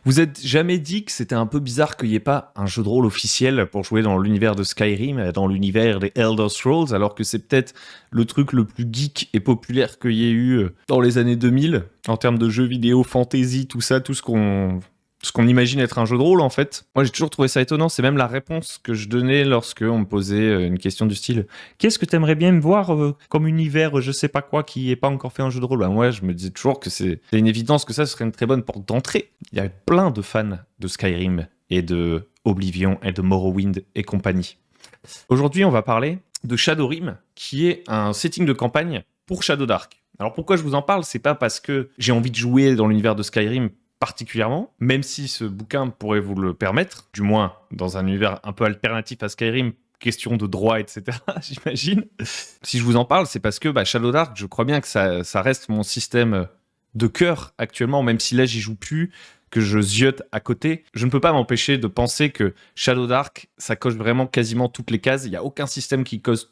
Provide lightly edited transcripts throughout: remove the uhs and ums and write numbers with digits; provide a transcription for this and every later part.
Vous êtes jamais dit que c'était un peu bizarre qu'il n'y ait pas un jeu de rôle officiel pour jouer dans l'univers de Skyrim, dans l'univers des Elder Scrolls, alors que c'est peut-être le truc le plus geek et populaire qu'il y ait eu dans les années 2000, en termes de jeux vidéo, fantasy, tout ça, tout ce qu'on imagine être un jeu de rôle, en fait. Moi, j'ai toujours trouvé ça étonnant. C'est même la réponse que je donnais lorsque on me posait une question du style « Qu'est-ce que t'aimerais bien me voir comme univers, je sais pas quoi, qui n'est pas encore fait un jeu de rôle ?» Ben, moi, je me disais toujours que c'est une évidence que ça serait une très bonne porte d'entrée. Il y avait plein de fans de Skyrim et de Oblivion et de Morrowind et compagnie. Aujourd'hui, on va parler de Shadowrim, qui est un setting de campagne pour Shadowdark. Alors pourquoi je vous en parle ? C'est pas parce que j'ai envie de jouer dans l'univers de Skyrim particulièrement, même si ce bouquin pourrait vous le permettre, du moins dans un univers un peu alternatif à Skyrim, question de droit, etc., j'imagine. Si je vous en parle, c'est parce que Shadowdark, je crois bien que ça reste mon système de cœur actuellement, même si là, j'y joue plus, que je ziote à côté. Je ne peux pas m'empêcher de penser que Shadowdark, ça coche vraiment quasiment toutes les cases. Il n'y a aucun système qui coche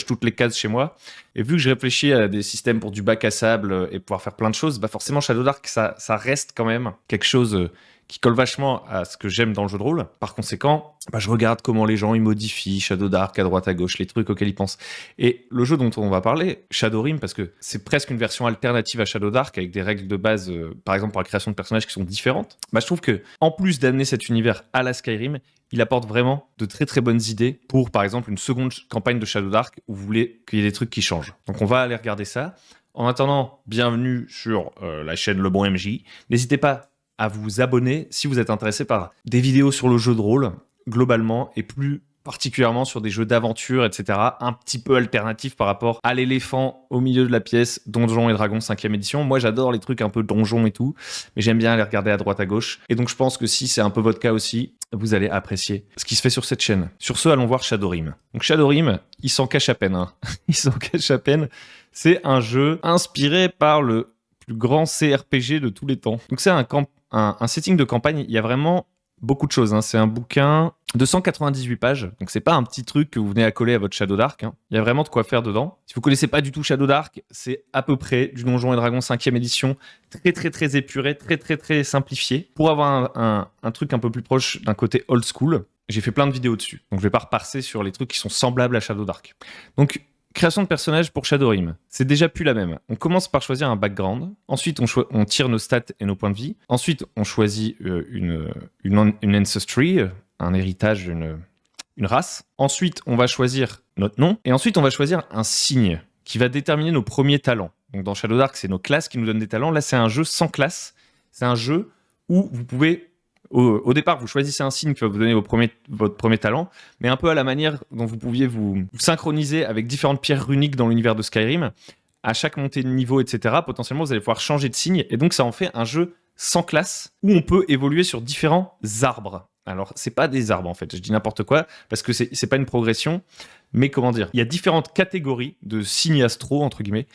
toutes les cases chez moi. Et vu que je réfléchis à des systèmes pour du bac à sable et pouvoir faire plein de choses, forcément Shadowdark, ça reste quand même quelque chose qui colle vachement à ce que j'aime dans le jeu de rôle. Par conséquent, je regarde comment les gens ils modifient Shadowdark à droite à gauche, les trucs auxquels ils pensent. Et le jeu dont on va parler, Shadowrim, parce que c'est presque une version alternative à Shadowdark avec des règles de base, par exemple pour la création de personnages qui sont différentes. Je trouve que en plus d'amener cet univers à la Skyrim, il apporte vraiment de très très bonnes idées pour, par exemple, une seconde campagne de Shadowdark où vous voulez qu'il y ait des trucs qui changent. Donc on va aller regarder ça. En attendant, bienvenue sur la chaîne Le Bon MJ. N'hésitez pas à vous abonner si vous êtes intéressé par des vidéos sur le jeu de rôle, globalement, et plus particulièrement sur des jeux d'aventure, etc., un petit peu alternatifs par rapport à l'éléphant au milieu de la pièce, Donjons et Dragons 5e édition. Moi, j'adore les trucs un peu donjons et tout, mais j'aime bien les regarder à droite à gauche. Et donc, je pense que si c'est un peu votre cas aussi, vous allez apprécier ce qui se fait sur cette chaîne. Sur ce, allons voir Shadowrim. Donc Shadowrim, il s'en cache à peine. Il s'en cache à peine. C'est un jeu inspiré par le plus grand CRPG de tous les temps. Donc c'est un setting de campagne, il y a vraiment beaucoup de choses. C'est un bouquin de 198 pages, donc c'est pas un petit truc que vous venez à coller à votre Shadowdark. Il y a vraiment de quoi faire dedans. Si vous connaissez pas du tout Shadowdark, c'est à peu près du Donjons et Dragons 5e édition, très très très épuré, très très très simplifié. Pour avoir un truc un peu plus proche d'un côté old school, j'ai fait plein de vidéos dessus, donc je vais pas repasser sur les trucs qui sont semblables à Shadowdark. Donc création de personnages pour Shadowrim, c'est déjà plus la même. On commence par choisir un background. Ensuite, on tire nos stats et nos points de vie. Ensuite, on choisit une ancestry, un héritage, une race. Ensuite, on va choisir notre nom. Et ensuite, on va choisir un signe qui va déterminer nos premiers talents. Donc dans Shadowdark, c'est nos classes qui nous donnent des talents. Là, c'est un jeu sans classe. C'est un jeu où vous pouvez... Au départ, vous choisissez un signe qui va vous donner votre premier talent, mais un peu à la manière dont vous pouviez vous synchroniser avec différentes pierres runiques dans l'univers de Skyrim. À chaque montée de niveau, etc., potentiellement, vous allez pouvoir changer de signe, et donc ça en fait un jeu sans classe, où on peut évoluer sur différents arbres. Alors, c'est pas des arbres, en fait, je dis n'importe quoi, parce que c'est pas une progression, mais comment dire, il y a différentes catégories de signes astro, entre guillemets,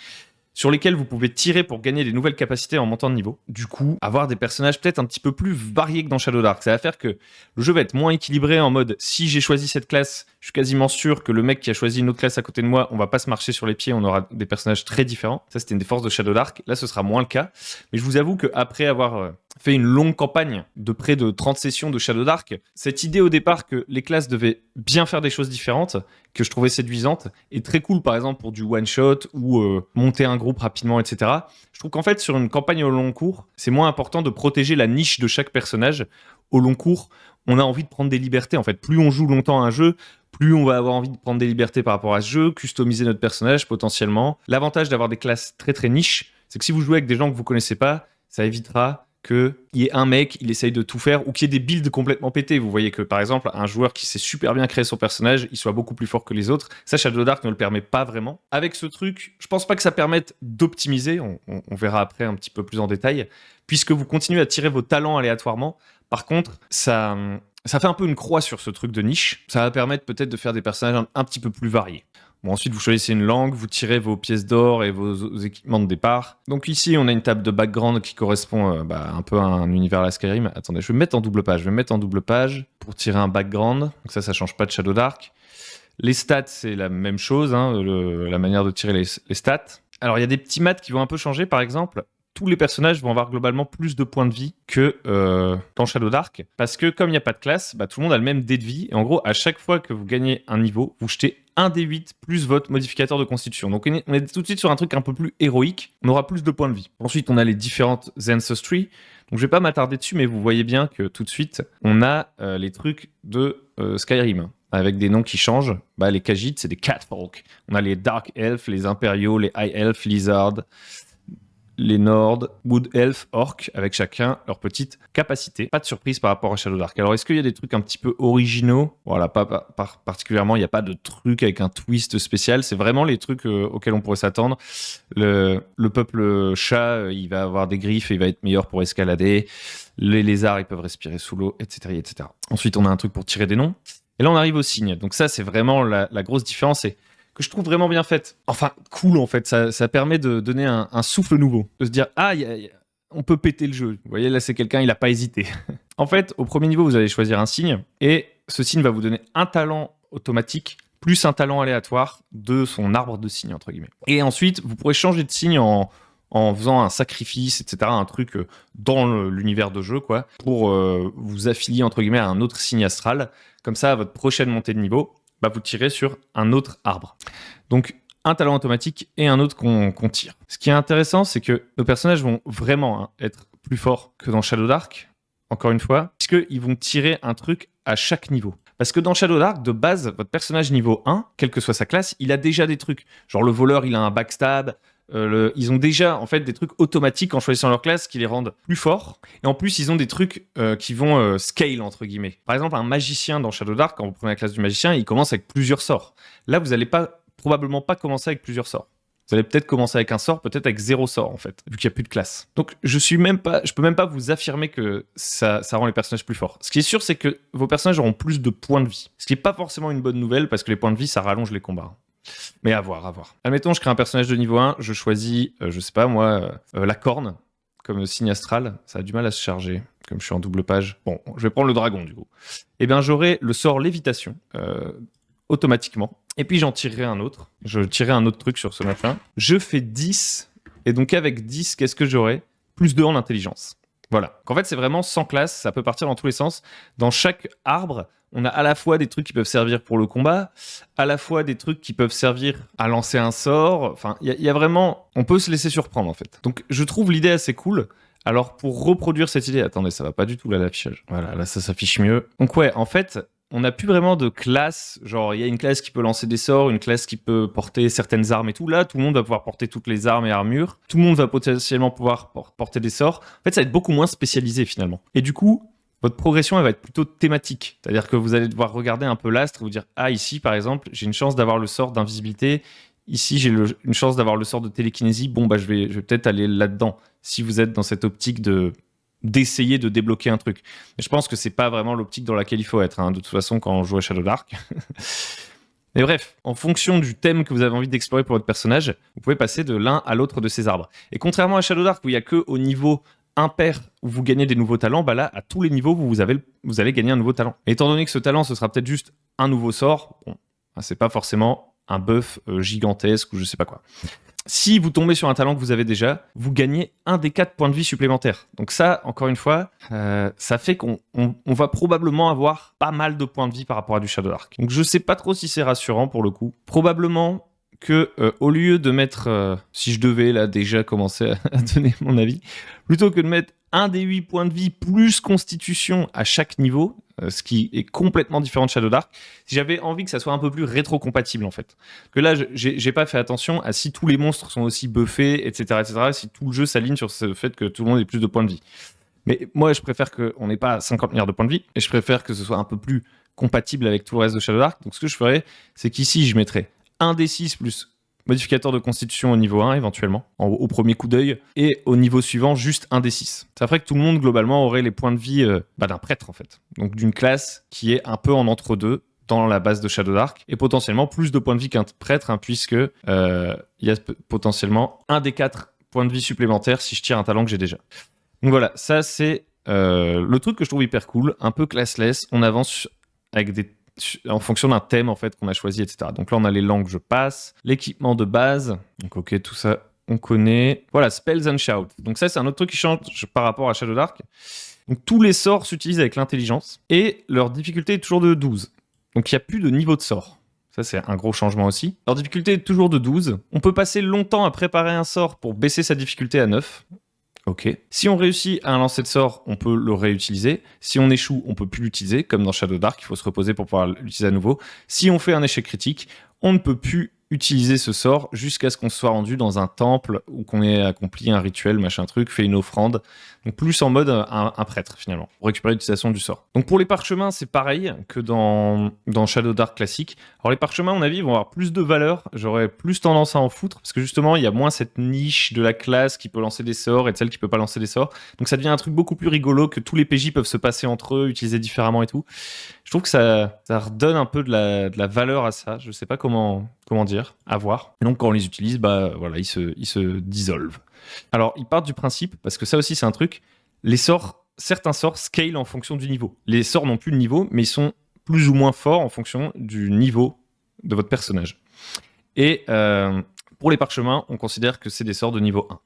sur lesquels vous pouvez tirer pour gagner des nouvelles capacités en montant de niveau. Du coup, avoir des personnages peut-être un petit peu plus variés que dans Shadowdark. Ça va faire que le jeu va être moins équilibré en mode si j'ai choisi cette classe, je suis quasiment sûr que le mec qui a choisi une autre classe à côté de moi, on va pas se marcher sur les pieds, on aura des personnages très différents. Ça, c'était une des forces de Shadowdark. Là, ce sera moins le cas. Mais je vous avoue qu'après avoir fait une longue campagne de près de 30 sessions de Shadowdark, cette idée au départ que les classes devaient bien faire des choses différentes, que je trouvais séduisante, est très cool par exemple pour du one-shot ou monter un groupe rapidement, etc. Je trouve qu'en fait sur une campagne au long cours, c'est moins important de protéger la niche de chaque personnage. Au long cours, on a envie de prendre des libertés. En fait, plus on joue longtemps à un jeu, plus on va avoir envie de prendre des libertés par rapport à ce jeu, customiser notre personnage potentiellement. L'avantage d'avoir des classes très très niches, c'est que si vous jouez avec des gens que vous connaissez pas, ça évitera qu'il y ait un mec, il essaye de tout faire, ou qu'il y ait des builds complètement pétés. Vous voyez que, par exemple, un joueur qui sait super bien créer son personnage, il soit beaucoup plus fort que les autres. Ça, Shadowdark ne le permet pas vraiment. Avec ce truc, je pense pas que ça permette d'optimiser, on verra après un petit peu plus en détail, puisque vous continuez à tirer vos talents aléatoirement. Par contre, ça fait un peu une croix sur ce truc de niche. Ça va permettre peut-être de faire des personnages un petit peu plus variés. Bon, ensuite, vous choisissez une langue, vous tirez vos pièces d'or et vos équipements de départ. Donc ici, on a une table de background qui correspond un peu à un univers à la Skyrim. Attendez, je vais me mettre en double page. Pour tirer un background. Donc ça change pas de Shadowdark. Les stats, c'est la même chose, la manière de tirer les stats. Alors, il y a des petits maths qui vont un peu changer. Par exemple, tous les personnages vont avoir globalement plus de points de vie que dans Shadow Dark, parce que comme il n'y a pas de classe, tout le monde a le même dé de vie, et en gros, à chaque fois que vous gagnez un niveau, vous jetez un des 8 plus votre modificateur de constitution. Donc on est tout de suite sur un truc un peu plus héroïque, on aura plus de points de vie. Ensuite, on a les différentes Ancestry, donc je vais pas m'attarder dessus, mais vous voyez bien que tout de suite, on a les trucs de Skyrim, avec des noms qui changent. Les Khajiit, c'est des Catfolk. On a les Dark Elves, les Impériaux, les High Elves, Lizards, les Nords, Wood Elf, Orc, avec chacun leur petite capacité. Pas de surprise par rapport à Shadow Dark. Alors, est-ce qu'il y a des trucs un petit peu originaux? Voilà, pas particulièrement. Il n'y a pas de truc avec un twist spécial. C'est vraiment les trucs auxquels on pourrait s'attendre. Le peuple chat, il va avoir des griffes et il va être meilleur pour escalader. Les lézards, ils peuvent respirer sous l'eau, etc., etc. Ensuite, on a un truc pour tirer des noms. Et là, on arrive au signe. Donc ça, c'est vraiment la grosse différence. Et que je trouve vraiment bien faite. Enfin, cool, en fait. Ça permet de donner un souffle nouveau. De se dire, on peut péter le jeu. Vous voyez, là, c'est quelqu'un, il n'a pas hésité. En fait, au premier niveau, vous allez choisir un signe. Et ce signe va vous donner un talent automatique plus un talent aléatoire de son arbre de signe, entre guillemets. Et ensuite, vous pourrez changer de signe en faisant un sacrifice, etc., un truc dans l'univers de jeu, quoi, pour vous affilier, entre guillemets, à un autre signe astral. Comme ça, à votre prochaine montée de niveau, vous tirez sur un autre arbre. Donc, un talent automatique et un autre qu'on tire. Ce qui est intéressant, c'est que nos personnages vont vraiment être plus forts que dans Shadow Dark, encore une fois, puisqu'ils vont tirer un truc à chaque niveau. Parce que dans Shadow Dark, de base, votre personnage niveau 1, quelle que soit sa classe, il a déjà des trucs. Genre le voleur, il a un backstab. Ils ont déjà en fait des trucs automatiques en choisissant leur classe qui les rendent plus forts. Et en plus, ils ont des trucs qui vont scale, entre guillemets. Par exemple, un magicien dans Shadow Dark, quand vous prenez la classe du magicien, il commence avec plusieurs sorts. Là, vous n'allez probablement pas commencer avec plusieurs sorts. Vous allez peut-être commencer avec un sort, peut-être avec 0 sort en fait, vu qu'il n'y a plus de classe. Donc je peux même pas vous affirmer que ça rend les personnages plus forts. Ce qui est sûr, c'est que vos personnages auront plus de points de vie. Ce qui n'est pas forcément une bonne nouvelle, parce que les points de vie, ça rallonge les combats. Mais à voir. Admettons, je crée un personnage de niveau 1, je choisis, je sais pas moi, la corne, comme signe astral. Ça a du mal à se charger, comme je suis en double page. Bon, je vais prendre le dragon du coup. Et bien j'aurai le sort lévitation, automatiquement. Et puis j'en tirerai un autre. Je tirerai un autre truc sur ce machin. Je fais 10. Et donc avec 10, qu'est-ce que j'aurai? Plus 2 en intelligence. Voilà. En fait, c'est vraiment sans classe. Ça peut partir dans tous les sens. Dans chaque arbre, on a à la fois des trucs qui peuvent servir pour le combat, à la fois des trucs qui peuvent servir à lancer un sort. Enfin, il y a vraiment... On peut se laisser surprendre, en fait. Donc, je trouve l'idée assez cool. Alors, pour reproduire cette idée... Attendez, ça va pas du tout, là, l'affichage. Voilà, là, ça s'affiche mieux. Donc, ouais, en fait... On n'a plus vraiment de classe, genre il y a une classe qui peut lancer des sorts, une classe qui peut porter certaines armes et tout. Là, tout le monde va pouvoir porter toutes les armes et armures. Tout le monde va potentiellement pouvoir porter des sorts. En fait, ça va être beaucoup moins spécialisé finalement. Et du coup, votre progression, elle va être plutôt thématique. C'est-à-dire que vous allez devoir regarder un peu l'astre et vous dire « Ah, ici, par exemple, j'ai une chance d'avoir le sort d'invisibilité. Ici, j'ai une chance d'avoir le sort de télékinésie. Bon, je vais peut-être aller là-dedans. » Si vous êtes dans cette optique d'essayer de débloquer un truc. Mais je pense que c'est pas vraiment l'optique dans laquelle il faut être, de toute façon, quand on joue à Shadow Dark. Mais bref, en fonction du thème que vous avez envie d'explorer pour votre personnage, vous pouvez passer de l'un à l'autre de ces arbres. Et contrairement à Shadow Dark, où il n'y a que au niveau impair où vous gagnez des nouveaux talents, là, à tous les niveaux, vous allez gagner un nouveau talent. Et étant donné que ce talent, ce sera peut-être juste un nouveau sort, bon, c'est pas forcément un buff gigantesque ou je sais pas quoi. Si vous tombez sur un talent que vous avez déjà, vous gagnez 1 des 4 points de vie supplémentaires. Donc ça, encore une fois, ça fait qu'on va probablement avoir pas mal de points de vie par rapport à du Shadow Dark. Donc je sais pas trop si c'est rassurant pour le coup. Probablement que au lieu de mettre, si je devais là déjà commencer à donner mon avis, plutôt que de mettre 1 des 8 points de vie plus constitution à chaque niveau, ce qui est complètement différent de Shadow Dark, si j'avais envie que ça soit un peu plus rétro-compatible en fait. Que là, j'ai pas fait attention à si tous les monstres sont aussi buffés, etc., si tout le jeu s'aligne sur ce fait que tout le monde ait plus de points de vie. Mais moi, je préfère qu'on n'ait pas 50 milliards de points de vie, et je préfère que ce soit un peu plus compatible avec tout le reste de Shadow Dark. Donc ce que je ferais, c'est qu'ici, je mettrais 1 des 6 plus modificateur de constitution au niveau 1 éventuellement, au premier coup d'œil, et au niveau suivant, juste 1 des 6. Ça ferait que tout le monde, globalement, aurait les points de vie d'un prêtre, en fait. Donc d'une classe qui est un peu en entre-deux dans la base de Shadow Dark, et potentiellement plus de points de vie qu'un prêtre, puisque il y a potentiellement 1 des 4 points de vie supplémentaires si je tire un talent que j'ai déjà. Donc voilà, ça c'est le truc que je trouve hyper cool, un peu classless, on avance avec en fonction d'un thème en fait qu'on a choisi, etc. Donc là on a les langues, je passe, l'équipement de base, donc ok, tout ça on connaît... Voilà, Spells and Shout. Donc ça, c'est un autre truc qui change par rapport à Shadow Dark. Donc tous les sorts s'utilisent avec l'intelligence et leur difficulté est toujours de 12. Donc il n'y a plus de niveau de sort. Ça, c'est un gros changement aussi. Leur difficulté est toujours de 12. On peut passer longtemps à préparer un sort pour baisser sa difficulté à 9. Ok. Si on réussit à un lancer de sort, on peut le réutiliser. Si on échoue, on peut plus l'utiliser, comme dans Shadow Dark, il faut se reposer pour pouvoir l'utiliser à nouveau. Si on fait un échec critique, on ne peut plus utiliser ce sort jusqu'à ce qu'on soit rendu dans un temple ou qu'on ait accompli un rituel, machin truc, fait une offrande. Donc plus en mode un prêtre finalement, pour récupérer l'utilisation du sort. Donc pour les parchemins, c'est pareil que dans Shadow Dark classique. Alors les parchemins, à mon avis, vont avoir plus de valeur. J'aurais plus tendance à en foutre, parce que justement, il y a moins cette niche de la classe qui peut lancer des sorts et de celle qui peut pas lancer des sorts. Donc ça devient un truc beaucoup plus rigolo, que tous les PJ peuvent se passer entre eux, utiliser différemment et tout. Je trouve que ça redonne un peu de la valeur à ça. Je sais pas comment dire, à voir. Et donc quand on les utilise, bah voilà, ils se dissolvent. Alors ils partent du principe, parce que ça aussi c'est un truc, certains sorts scale en fonction du niveau. Les sorts n'ont plus de niveau, mais ils sont plus ou moins forts en fonction du niveau de votre personnage. Et pour les parchemins, on considère que c'est des sorts de niveau 1.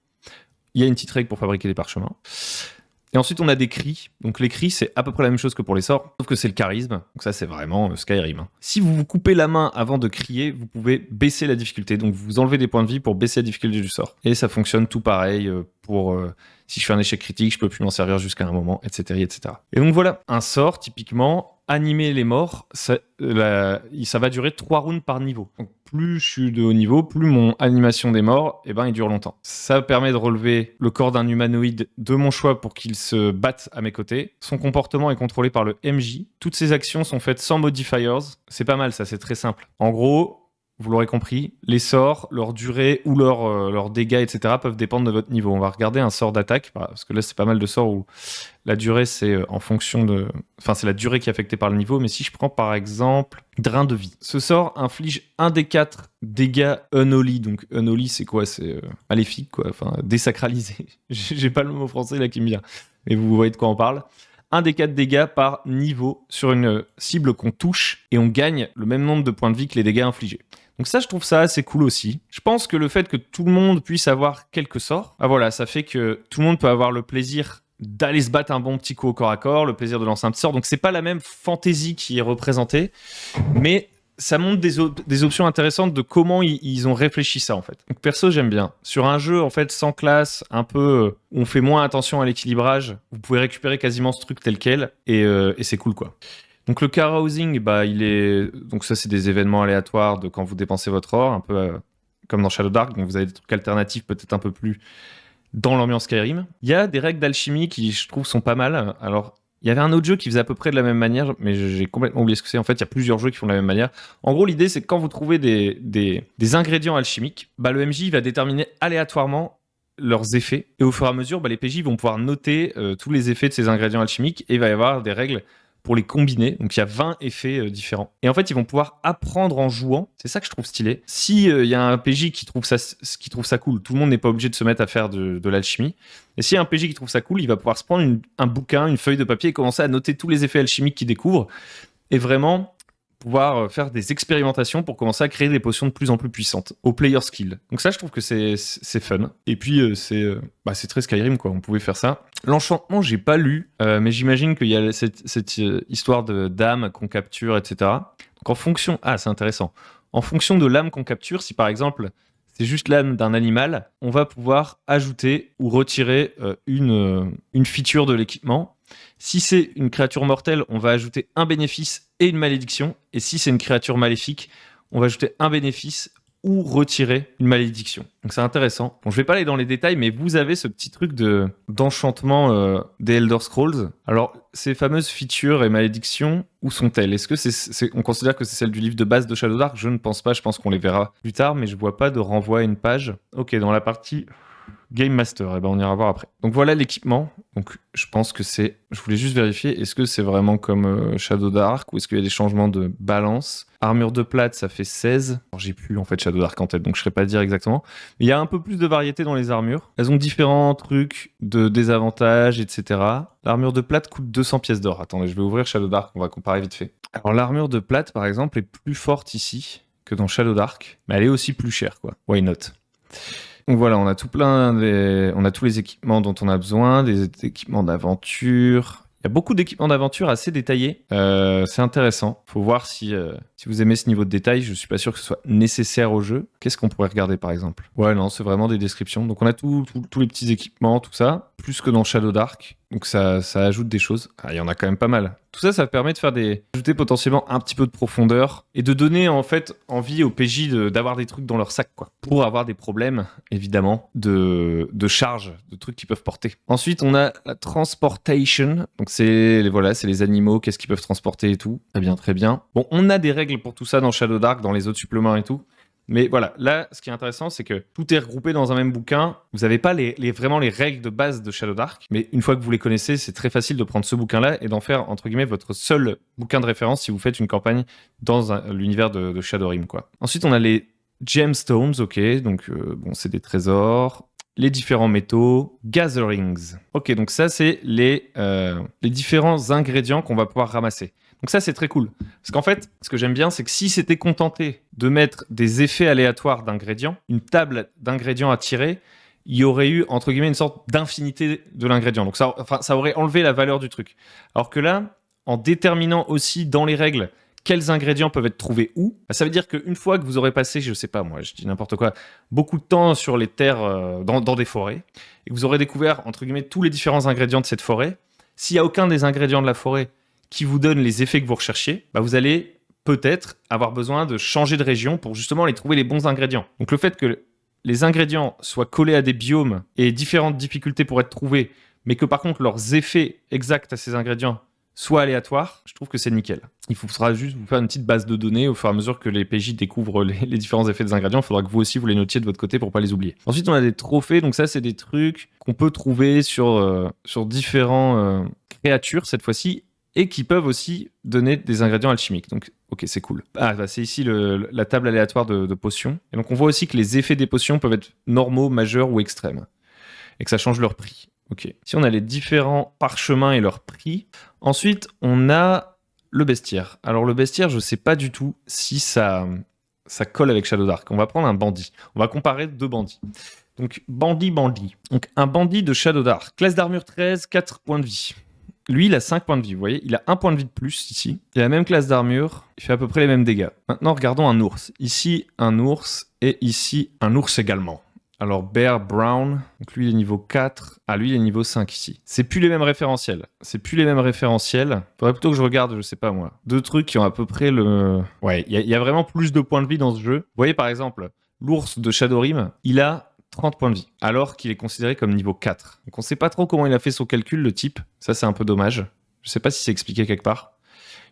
Il y a une petite règle pour fabriquer des parchemins. Et ensuite, on a des cris. Donc les cris, c'est à peu près la même chose que pour les sorts, sauf que c'est le charisme. Donc ça, c'est vraiment Skyrim. Hein. Si vous vous coupez la main avant de crier, vous pouvez baisser la difficulté. Donc vous enlevez des points de vie pour baisser la difficulté du sort. Et ça fonctionne tout pareil pour... si je fais un échec critique, je peux plus m'en servir jusqu'à un moment, etc., etc. Et donc voilà, un sort, typiquement, animer les morts, ça va durer 3 rounds par niveau. Donc plus je suis de haut niveau, plus mon animation des morts, il dure longtemps. Ça permet de relever le corps d'un humanoïde de mon choix pour qu'il se batte à mes côtés. Son comportement est contrôlé par le MJ. Toutes ses actions sont faites sans modifiers. C'est pas mal ça, c'est très simple. En gros... Vous l'aurez compris, les sorts, leur durée ou leurs dégâts, etc. peuvent dépendre de votre niveau. On va regarder un sort d'attaque, parce que là, c'est pas mal de sorts où la durée, c'est en fonction de... Enfin, c'est la durée qui est affectée par le niveau. Mais si je prends, par exemple, Drain de vie. Ce sort inflige 1 des 4 dégâts unholy. Donc, unholy, c'est quoi ? C'est maléfique, quoi. Enfin, désacralisé. J'ai pas le mot français, là, qui me vient. Mais vous voyez de quoi on parle. 1 des 4 dégâts par niveau sur une cible qu'on touche et on gagne le même nombre de points de vie que les dégâts infligés. Donc ça, je trouve ça assez cool aussi. Je pense que le fait que tout le monde puisse avoir quelques sorts, voilà, ça fait que tout le monde peut avoir le plaisir d'aller se battre un bon petit coup au corps à corps, le plaisir de lancer un petit sort. Donc c'est pas la même fantaisie qui est représentée, mais ça montre des options intéressantes de comment ils ont réfléchi ça en fait. Donc perso, j'aime bien. Sur un jeu en fait sans classe, un peu où on fait moins attention à l'équilibrage, vous pouvez récupérer quasiment ce truc tel quel et c'est cool quoi. Donc le carousing, donc ça c'est des événements aléatoires de quand vous dépensez votre or, un peu comme dans Shadow Dark, donc vous avez des trucs alternatifs peut-être un peu plus dans l'ambiance Skyrim. Il y a des règles d'alchimie qui je trouve sont pas mal. Alors il y avait un autre jeu qui faisait à peu près de la même manière, mais j'ai complètement oublié ce que c'est. En fait, il y a plusieurs jeux qui font de la même manière. En gros, l'idée c'est que quand vous trouvez des ingrédients alchimiques, le MJ va déterminer aléatoirement leurs effets et au fur et à mesure, les PJ vont pouvoir noter tous les effets de ces ingrédients alchimiques et il va y avoir des règles pour les combiner. Donc il y a 20 effets différents. Et en fait, ils vont pouvoir apprendre en jouant. C'est ça que je trouve stylé. Si y a un PJ qui trouve ça cool, tout le monde n'est pas obligé de se mettre à faire de l'alchimie. Et s'il y a un PJ qui trouve ça cool, il va pouvoir se prendre un bouquin, une feuille de papier et commencer à noter tous les effets alchimiques qu'il découvre. Et vraiment pouvoir faire des expérimentations pour commencer à créer des potions de plus en plus puissantes au player skill. Donc ça, je trouve que c'est fun. Et puis, c'est très Skyrim, quoi. On pouvait faire ça. L'enchantement, j'ai pas lu, mais j'imagine qu'il y a cette histoire d'âme qu'on capture, etc. Donc en fonction... Ah, c'est intéressant. En fonction de l'âme qu'on capture, si par exemple, c'est juste l'âme d'un animal, on va pouvoir ajouter ou retirer une feature de l'équipement. Si c'est une créature mortelle, on va ajouter un bénéfice et une malédiction. Et si c'est une créature maléfique, on va ajouter un bénéfice ou retirer une malédiction. Donc c'est intéressant. Bon, je vais pas aller dans les détails, mais vous avez ce petit truc d'enchantement des Elder Scrolls. Alors, ces fameuses features et malédictions, où sont-elles ? Est-ce que on considère que c'est celle du livre de base de Shadow Dark ? Je ne pense pas, je pense qu'on les verra plus tard, mais je vois pas de renvoi à une page. Ok, dans la partie Game Master, on ira voir après. Donc voilà l'équipement. Donc je pense que c'est... Je voulais juste vérifier, est-ce que c'est vraiment comme Shadow Dark ou est-ce qu'il y a des changements de balance ? Armure de plate, ça fait 16. Alors, j'ai plus en fait Shadow Dark en tête, donc je ne saurais pas dire exactement. Mais il y a un peu plus de variété dans les armures. Elles ont différents trucs de désavantages, etc. L'armure de plate coûte 200 pièces d'or. Attendez, je vais ouvrir Shadow Dark, on va comparer vite fait. Alors l'armure de plate, par exemple, est plus forte ici que dans Shadow Dark, mais elle est aussi plus chère, quoi. Why not ? Donc voilà, on a on a tous les équipements dont on a besoin, des équipements d'aventure. Il y a beaucoup d'équipements d'aventure assez détaillés. C'est intéressant. Faut voir si vous aimez ce niveau de détail. Je suis pas sûr que ce soit nécessaire au jeu. Qu'est-ce qu'on pourrait regarder par exemple? Ouais, non, c'est vraiment des descriptions. Donc on a tous les petits équipements, tout ça, plus que dans Shadow Dark. Donc ça ajoute des choses. Ah, il y en a quand même pas mal. Tout ça, ça permet de faire ajouter potentiellement un petit peu de profondeur et de donner en fait envie aux PJ d'avoir des trucs dans leur sac, quoi. Pour avoir des problèmes, évidemment, de charge, de trucs qu'ils peuvent porter. Ensuite, on a la transportation. Donc c'est les animaux, qu'est-ce qu'ils peuvent transporter et tout. Très bien, très bien. Bon, on a des règles pour tout ça dans Shadow Dark, dans les autres suppléments et tout. Mais voilà, là, ce qui est intéressant, c'est que tout est regroupé dans un même bouquin. Vous n'avez pas vraiment les règles de base de Shadow Dark, mais une fois que vous les connaissez, c'est très facile de prendre ce bouquin-là et d'en faire, entre guillemets, votre seul bouquin de référence si vous faites une campagne dans l'univers de Shadowrim, quoi. Ensuite, on a les gemstones, ok, donc bon, c'est des trésors. Les différents métaux, gatherings. Ok, donc ça, c'est les différents ingrédients qu'on va pouvoir ramasser. Donc ça, c'est très cool. Parce qu'en fait, ce que j'aime bien, c'est que si c'était contenté de mettre des effets aléatoires d'ingrédients, une table d'ingrédients à tirer, il y aurait eu, entre guillemets, une sorte d'infinité de l'ingrédient. Donc ça aurait enlevé la valeur du truc. Alors que là, en déterminant aussi dans les règles quels ingrédients peuvent être trouvés où, ça veut dire qu'une fois que vous aurez passé, je sais pas moi, je dis n'importe quoi, beaucoup de temps sur les terres, dans des forêts, et que vous aurez découvert, entre guillemets, tous les différents ingrédients de cette forêt, s'il n'y a aucun des ingrédients de la forêt qui vous donne les effets que vous recherchiez, bah vous allez peut-être avoir besoin de changer de région pour justement aller trouver les bons ingrédients. Donc le fait que les ingrédients soient collés à des biomes et différentes difficultés pour être trouvés, mais que par contre leurs effets exacts à ces ingrédients soient aléatoires, je trouve que c'est nickel. Il faudra juste vous faire une petite base de données au fur et à mesure que les PJ découvrent les différents effets des ingrédients. Il faudra que vous aussi vous les notiez de votre côté pour pas les oublier. Ensuite, on a des trophées. Donc ça, c'est des trucs qu'on peut trouver sur différents créatures cette fois-ci et qui peuvent aussi donner des ingrédients alchimiques. Donc, ok, c'est cool. Ah, bah, c'est ici la table aléatoire de potions. Et donc, on voit aussi que les effets des potions peuvent être normaux, majeurs ou extrêmes. Et que ça change leur prix. Ok. Ici, on a les différents parchemins et leur prix. Ensuite, on a le bestiaire. Alors, le bestiaire, je sais pas du tout si ça colle avec Shadow Dark. On va prendre un bandit. On va comparer deux bandits. Donc, bandit. Donc, un bandit de Shadow Dark. Classe d'armure 13, 4 points de vie. Lui, il a 5 points de vie, vous voyez, il a 1 point de vie de plus ici. Il a la même classe d'armure, il fait à peu près les mêmes dégâts. Maintenant, regardons un ours. Ici, un ours, et ici, un ours également. Alors, Bear Brown, donc lui, il est niveau 4. Ah, lui, il est niveau 5 ici. C'est plus les mêmes référentiels. Faudrait plutôt que je regarde, je sais pas moi, deux trucs qui ont à peu près le... Ouais, il y a vraiment plus de points de vie dans ce jeu. Vous voyez, par exemple, l'ours de Shadowrim, il a 30 points de vie, alors qu'il est considéré comme niveau 4. Donc on sait pas trop comment il a fait son calcul, le type. Ça, c'est un peu dommage. Je sais pas si c'est expliqué quelque part.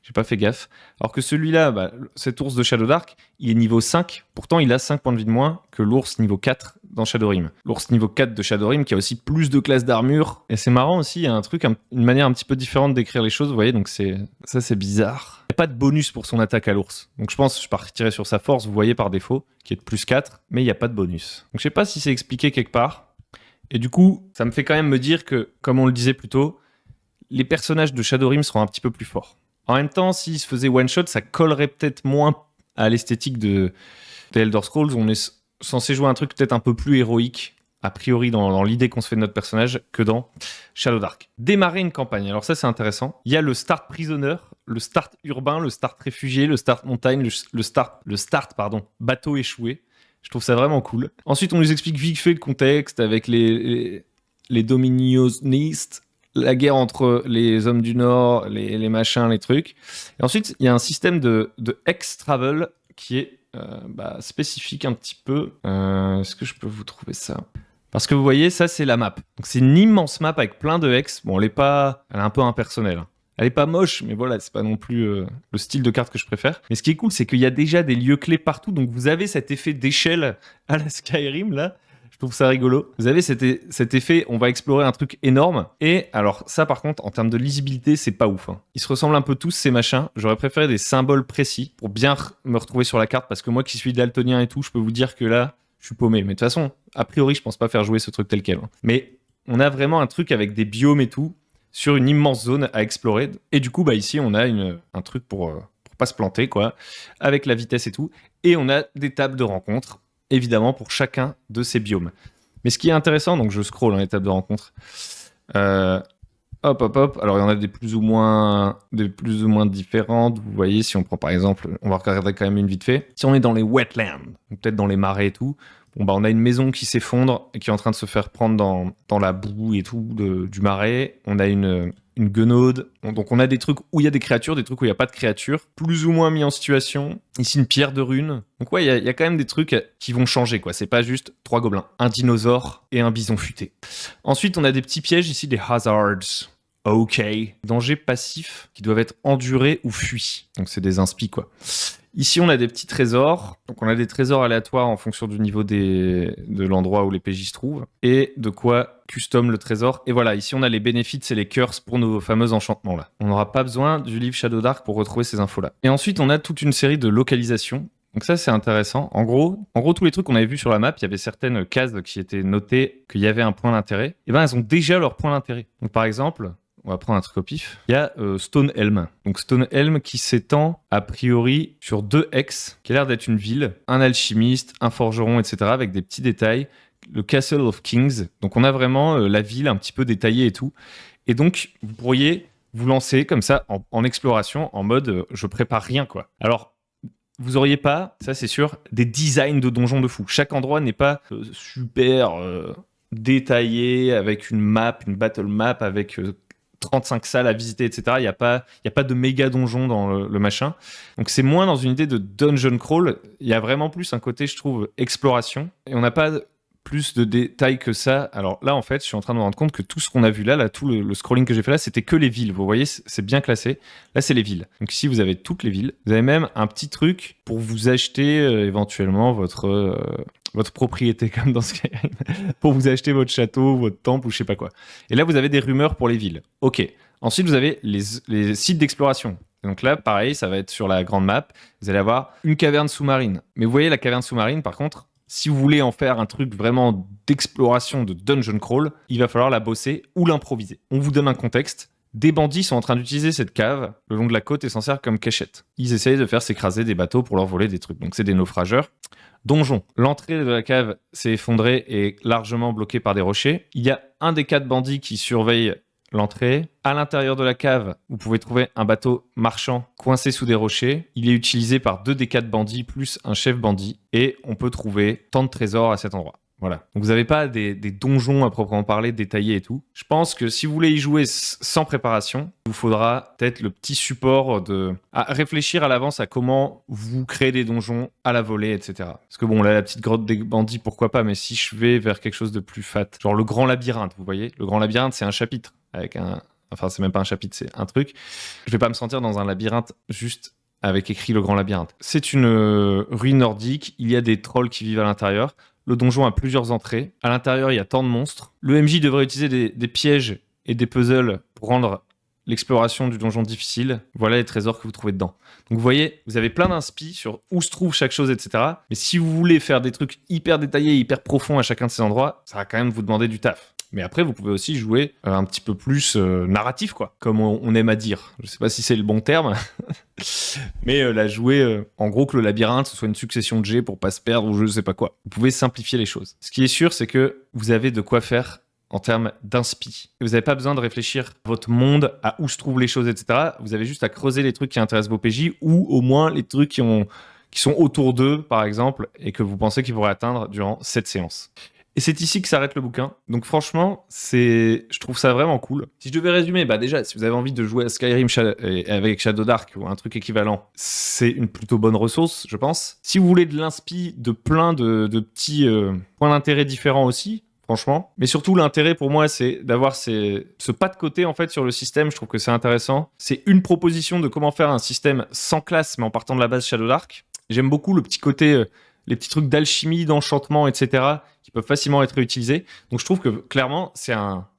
J'ai pas fait gaffe. Alors que celui-là, bah, cet ours de Shadow Dark, il est niveau 5. Pourtant, il a 5 points de vie de moins que l'ours niveau 4 dans Shadowrim. L'ours niveau 4 de Shadowrim qui a aussi plus de classes d'armure. Et c'est marrant aussi, il y a un truc, une manière un petit peu différente d'écrire les choses, vous voyez, donc ça c'est bizarre. Il n'y a pas de bonus pour son attaque à l'ours. Donc je pense que je partirai sur sa force, vous voyez par défaut, qui est de plus 4, mais il n'y a pas de bonus. Donc je sais pas si c'est expliqué quelque part. Et du coup, ça me fait quand même me dire que, comme on le disait plus tôt, les personnages de Shadowrim seront un petit peu plus forts. En même temps, s'ils se faisaient one-shot, ça collerait peut-être moins à l'esthétique des Elder Scrolls. On est censé jouer un truc peut-être un peu plus héroïque, a priori dans l'idée qu'on se fait de notre personnage, que dans Shadow Dark. Démarrer une campagne. Alors ça, c'est intéressant. Il y a le start prisonneur, le start urbain, le start réfugié, le start montagne, le start bateau échoué. Je trouve ça vraiment cool. Ensuite, on nous explique vite fait le contexte avec les dominionistes, la guerre entre les hommes du Nord, les machins, les trucs. Et ensuite, il y a un système de Hex-Travel qui est spécifique un petit peu. Est-ce que je peux vous trouver ça ? Parce que vous voyez, ça, c'est la map. Donc, c'est une immense map avec plein de hex. Bon, elle est un peu impersonnelle. Elle est pas moche, mais voilà, c'est pas non plus le style de carte que je préfère. Mais ce qui est cool, c'est qu'il y a déjà des lieux clés partout. Donc, vous avez cet effet d'échelle à la Skyrim, là. Je trouve ça rigolo. Vous avez cet effet, on va explorer un truc énorme. Et alors ça, par contre, en termes de lisibilité, c'est pas ouf. Hein. Ils se ressemblent un peu tous, ces machins. J'aurais préféré des symboles précis pour bien me retrouver sur la carte, parce que moi qui suis daltonien et tout, je peux vous dire que là, je suis paumé. Mais de toute façon, a priori, je pense pas faire jouer ce truc tel quel. Hein. Mais on a vraiment un truc avec des biomes et tout, sur une immense zone à explorer. Et du coup, ici, on a un truc pour pas se planter, quoi, avec la vitesse et tout. Et on a des tables de rencontres. évidemment pour chacun de ces biomes. Mais ce qui est intéressant, donc je scroll étape de rencontre. Hop. Alors, il y en a des plus ou moins différentes. Vous voyez, si on prend par exemple, on va regarder quand même une vite fait. Si on est dans les wetlands, peut-être dans les marais et tout, bon, bah, on a une maison qui s'effondre et qui est en train de se faire prendre dans la boue et tout du marais. On a une guenaude. Donc, on a des trucs où il y a des créatures, des trucs où il n'y a pas de créatures, plus ou moins mis en situation. Ici, une pierre de rune. Donc, ouais, il y a quand même des trucs qui vont changer, quoi. C'est pas juste 3 gobelins, un dinosaure et un bison futé. Ensuite, on a des petits pièges ici, des hazards. Ok. Dangers passifs qui doivent être endurés ou fuis. Donc, c'est des inspi, quoi. Ici, on a des petits trésors. Donc, on a des trésors aléatoires en fonction du niveau de l'endroit où les PJ se trouvent. Et de quoi custom le trésor. Et voilà, ici, on a les bénéfices et les curses pour nos fameux enchantements, là. On n'aura pas besoin du livre Shadow Dark pour retrouver ces infos-là. Et ensuite, on a toute une série de localisations. Donc ça, c'est intéressant. En gros, tous les trucs qu'on avait vus sur la map, il y avait certaines cases qui étaient notées qu'il y avait un point d'intérêt. Et ben, elles ont déjà leur point d'intérêt. Donc, par exemple... On va prendre un truc au pif. Il y a Stonehelm. Donc Stonehelm qui s'étend a priori sur 2 hex, qui a l'air d'être une ville, un alchimiste, un forgeron, etc. avec des petits détails. Le Castle of Kings. Donc on a vraiment la ville un petit peu détaillée et tout. Et donc vous pourriez vous lancer comme ça en exploration, en mode je prépare rien quoi. Alors vous auriez pas, ça c'est sûr, des designs de donjons de fou. Chaque endroit n'est pas super détaillé avec une map, une battle map avec 35 salles à visiter, etc. Il y a pas de méga donjon dans le machin. Donc c'est moins dans une idée de dungeon crawl. Il y a vraiment plus un côté, je trouve, exploration. Et on n'a pas plus de détails que ça. Alors là, en fait, je suis en train de me rendre compte que tout ce qu'on a vu là tout le scrolling que j'ai fait là, c'était que les villes. Vous voyez, c'est bien classé. Là, c'est les villes. Donc ici, vous avez toutes les villes. Vous avez même un petit truc pour vous acheter éventuellement votre propriété comme dans Skyrim, pour vous acheter votre château, votre temple ou je sais pas quoi. Et là, vous avez des rumeurs pour les villes. Ok. Ensuite, vous avez les sites d'exploration. Donc là, pareil, ça va être sur la grande map. Vous allez avoir une caverne sous-marine. Mais vous voyez, la caverne sous-marine, par contre, si vous voulez en faire un truc vraiment d'exploration, de dungeon crawl, il va falloir la bosser ou l'improviser. On vous donne un contexte. Des bandits sont en train d'utiliser cette cave le long de la côte et s'en servent comme cachette. Ils essayent de faire s'écraser des bateaux pour leur voler des trucs. Donc c'est des naufrageurs. Donjon. L'entrée de la cave s'est effondrée et largement bloquée par des rochers. Il y a un des 4 bandits qui surveille l'entrée. À l'intérieur de la cave, vous pouvez trouver un bateau marchand coincé sous des rochers. Il est utilisé par 2 des 4 bandits plus un chef bandit. Et on peut trouver tant de trésors à cet endroit. Voilà. Donc vous n'avez pas des donjons à proprement parler, détaillés et tout. Je pense que si vous voulez y jouer sans préparation, il vous faudra peut-être le petit support à réfléchir à l'avance à comment vous créez des donjons à la volée, etc. Parce que bon, là, la petite grotte des bandits, pourquoi pas, mais si je vais vers quelque chose de plus fat, genre le grand labyrinthe, vous voyez, le grand labyrinthe, c'est un chapitre avec enfin, c'est même pas un chapitre, c'est un truc. Je vais pas me sentir dans un labyrinthe juste avec écrit le grand labyrinthe. C'est une ruine nordique, il y a des trolls qui vivent à l'intérieur. Le donjon a plusieurs entrées. À l'intérieur, il y a tant de monstres. Le MJ devrait utiliser des pièges et des puzzles pour rendre l'exploration du donjon difficile. Voilà les trésors que vous trouvez dedans. Donc vous voyez, vous avez plein d'inspi sur où se trouve chaque chose, etc. Mais si vous voulez faire des trucs hyper détaillés, hyper profonds à chacun de ces endroits, ça va quand même vous demander du taf. Mais après, vous pouvez aussi jouer un petit peu plus narratif, quoi, comme on aime à dire. Je sais pas si c'est le bon terme, mais la jouer, en gros, que le labyrinthe, ce soit une succession de jets pour pas se perdre ou je sais pas quoi. Vous pouvez simplifier les choses. Ce qui est sûr, c'est que vous avez de quoi faire en termes d'inspi. Vous n'avez pas besoin de réfléchir votre monde, à où se trouvent les choses, etc. Vous avez juste à creuser les trucs qui intéressent vos PJ ou au moins les trucs qui sont autour d'eux, par exemple, et que vous pensez qu'ils pourraient atteindre durant cette séance. Et c'est ici que s'arrête le bouquin. Donc franchement, je trouve ça vraiment cool. Si je devais résumer, déjà, si vous avez envie de jouer à Skyrim avec Shadow Dark ou un truc équivalent, c'est une plutôt bonne ressource, je pense. Si vous voulez de l'inspi de plein de petits points d'intérêt différents aussi, franchement. Mais surtout, l'intérêt pour moi, c'est d'avoir ce pas de côté en fait sur le système. Je trouve que c'est intéressant. C'est une proposition de comment faire un système sans classe, mais en partant de la base Shadow Dark. J'aime beaucoup le petit côté... les petits trucs d'alchimie, d'enchantement, etc., qui peuvent facilement être réutilisés. Donc je trouve que clairement,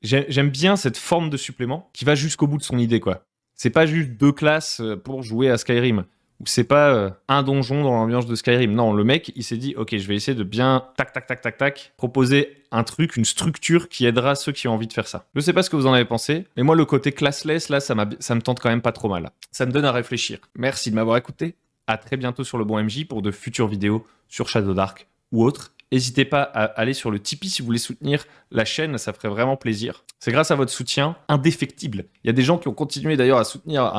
j'aime bien cette forme de supplément qui va jusqu'au bout de son idée, quoi. C'est pas juste 2 classes pour jouer à Skyrim, ou c'est pas un donjon dans l'ambiance de Skyrim. Non, le mec, il s'est dit, ok, je vais essayer de bien tac, proposer un truc, une structure qui aidera ceux qui ont envie de faire ça. Je sais pas ce que vous en avez pensé, mais moi, le côté classless, là, ça me tente quand même pas trop mal. Ça me donne à réfléchir. Merci de m'avoir écouté. À très bientôt sur le bon MJ pour de futures vidéos sur Shadow Dark ou autre. N'hésitez pas à aller sur le Tipeee si vous voulez soutenir la chaîne, ça ferait vraiment plaisir. C'est grâce à votre soutien indéfectible. Il y a des gens qui ont continué d'ailleurs à soutenir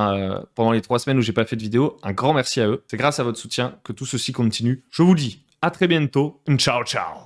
pendant les 3 semaines où j'ai pas fait de vidéo. Un grand merci à eux. C'est grâce à votre soutien que tout ceci continue. Je vous dis à très bientôt. Ciao, ciao.